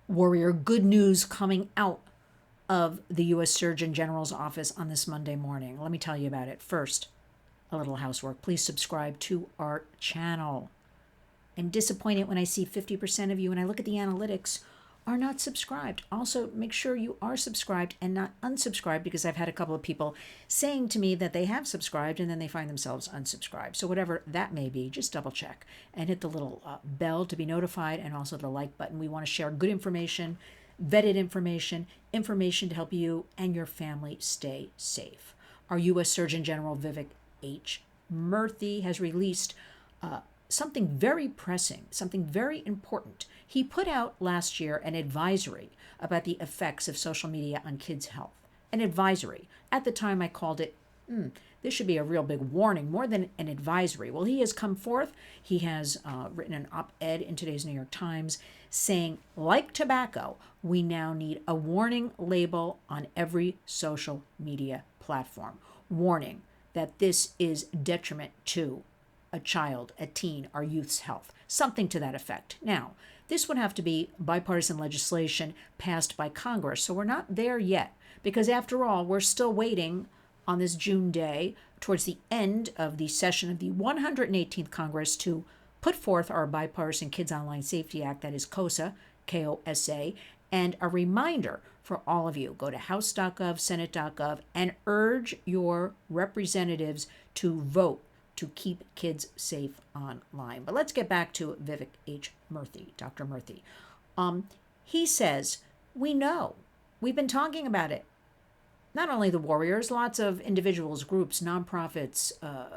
Warrior, good news coming out of the U.S. Surgeon General's office on this Monday morning. Let me tell you about it. First, a little housework. Please subscribe to our channel. I'm disappointed when I see 50% of you, and I look at the analytics, are not subscribed. Also, make sure you are subscribed and not unsubscribed, because I've had a couple of people saying to me that they have subscribed and then they find themselves unsubscribed. So whatever that may be, just double check and hit the little bell to be notified, and also the like button. We want to share good information, vetted information, information to help you and your family stay safe. Our U.S. Surgeon General Vivek H. Murthy has released something very pressing, something very important. He put out last year an advisory about the effects of social media on kids' health. An advisory. At the time, I called it, this should be a real big warning, more than an advisory. Well, he has come forth. He has written an op-ed in today's New York Times saying, like tobacco, we now need a warning label on every social media platform. Warning that this is detriment to a child, a teen, our youth's health. Something to that effect. Now, this would have to be bipartisan legislation passed by Congress, so we're not there yet, because after all, we're still waiting on this June day towards the end of the session of the 118th Congress to put forth our bipartisan Kids Online Safety Act, that is KOSA, K-O-S-A, and a reminder for all of you, go to house.gov, senate.gov, and urge your representatives to vote to keep kids safe online. But let's get back to Vivek H. Murthy, Dr. Murthy. He says, we know, we've been talking about it. Not only the Warriors, lots of individuals, groups, nonprofits,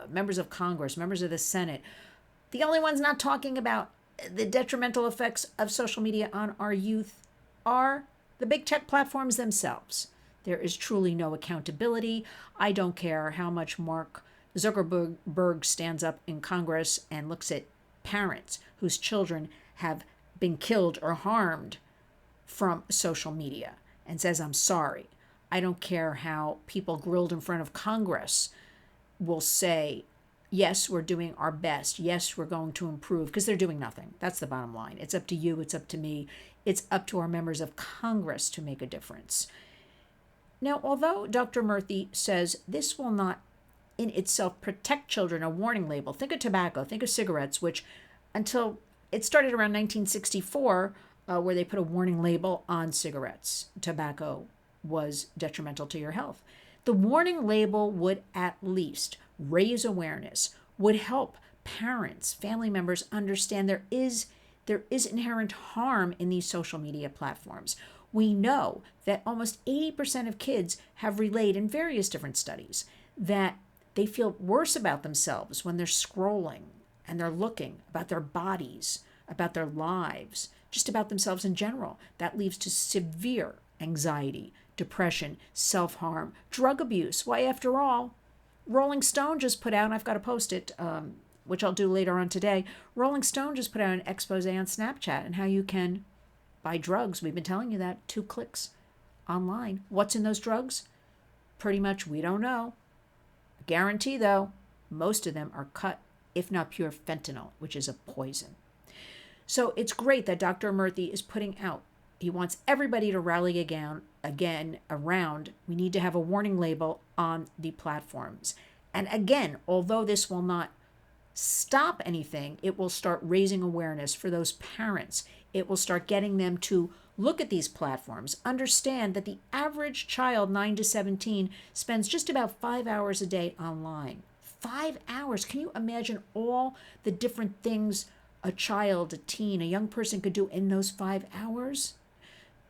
members of Congress, members of the Senate. The only ones not talking about the detrimental effects of social media on our youth are the big tech platforms themselves. There is truly no accountability. I don't care how much Mark Zuckerberg stands up in Congress and looks at parents whose children have been killed or harmed from social media and says, I'm sorry. I don't care how people grilled in front of Congress will say, yes, we're doing our best. Yes, we're going to improve, because they're doing nothing. That's the bottom line. It's up to you. It's up to me. It's up to our members of Congress to make a difference. Now, although Dr. Murthy says this will not in itself protect children, a warning label. Think of tobacco, think of cigarettes, which until it started around 1964, where they put a warning label on cigarettes. Tobacco was detrimental to your health. The warning label would at least raise awareness, would help parents, family members understand there is inherent harm in these social media platforms. We know that almost 80% of kids have relayed in various different studies that they feel worse about themselves when they're scrolling and they're looking, about their bodies, about their lives, just about themselves in general. That leads to severe anxiety, depression, self-harm, drug abuse. Why, after all, Rolling Stone just put out, and I've got to post it, which I'll do later on today. Rolling Stone just put out an expose on Snapchat and how you can buy drugs. We've been telling you that, 2 clicks online. What's in those drugs? Pretty much, we don't know. Guarantee, though, most of them are cut, if not pure fentanyl, which is a poison. So it's great that Dr. Murthy is putting out. He wants everybody to rally again around. We need to have a warning label on the platforms. And again, although this will not stop anything, it will start raising awareness for those parents. It will start getting them to look at these platforms, understand that the average child 9 to 17 spends just about 5 hours a day online. 5 hours. Can you imagine all the different things a child, a teen, a young person could do in those 5 hours?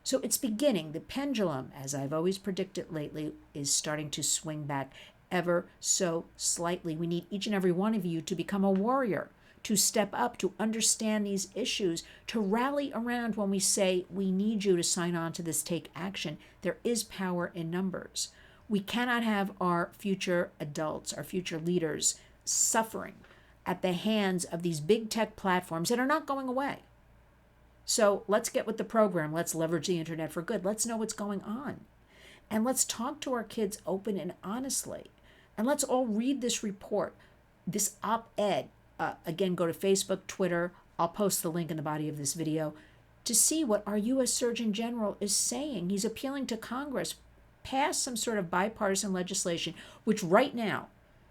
So it's beginning. The pendulum, as I've always predicted lately, is starting to swing back ever so slightly. We need each and every one of you to become a warrior, to step up, to understand these issues, to rally around when we say we need you to sign on to this Take Action. There is power in numbers. We cannot have our future adults, our future leaders, suffering at the hands of these big tech platforms that are not going away. So let's get with the program. Let's leverage the internet for good. Let's know what's going on. And let's talk to our kids open and honestly. And let's all read this report, this op-ed. Again, go to Facebook, Twitter. I'll post the link in the body of this video. to see what our U.S. Surgeon General is saying. He's appealing to Congress, pass some sort of bipartisan legislation, which right now,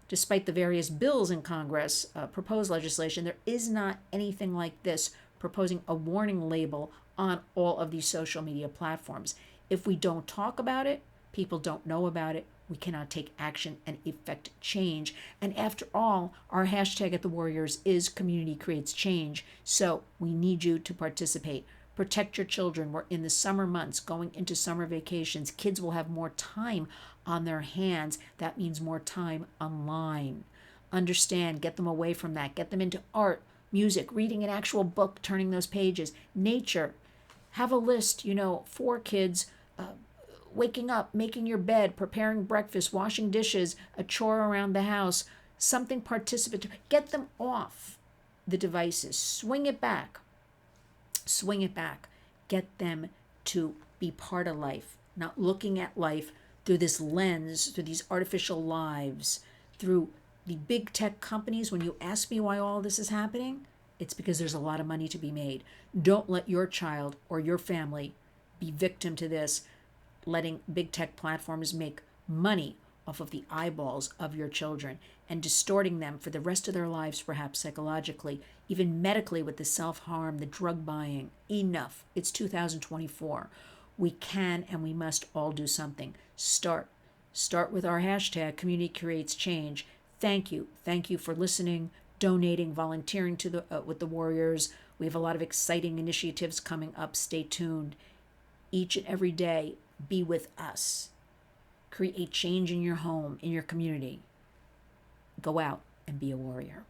despite the various bills in Congress, proposed legislation, there is not anything like this proposing a warning label on all of these social media platforms. If we don't talk about it, people don't know about it, we cannot take action and effect change. And after all, our hashtag at the Warriors is community creates change. So we need you to participate. Protect your children. We're in the summer months, going into summer vacations. Kids will have more time on their hands. That means more time online. Understand, get them away from that. Get them into art, music, reading an actual book, turning those pages, nature. Have a list, for kids, waking up, making your bed, preparing breakfast, washing dishes, a chore around the house, something participatory. Get them off the devices. Swing it back. Get them to be part of life, not looking at life through this lens, through these artificial lives, through the big tech companies. When you ask me why all this is happening, it's because there's a lot of money to be made. Don't let your child or your family be victim to this, letting big tech platforms make money off of the eyeballs of your children and distorting them for the rest of their lives, perhaps psychologically, even medically, with the self-harm, the drug buying. Enough. It's 2024. We can and we must all do something. Start with our hashtag community creates change. Thank you for listening, donating, volunteering to the with the Warriors. We have a lot of exciting initiatives coming up. Stay tuned. Each and every day, be with us. Create change in your home, in your community. Go out and be a warrior.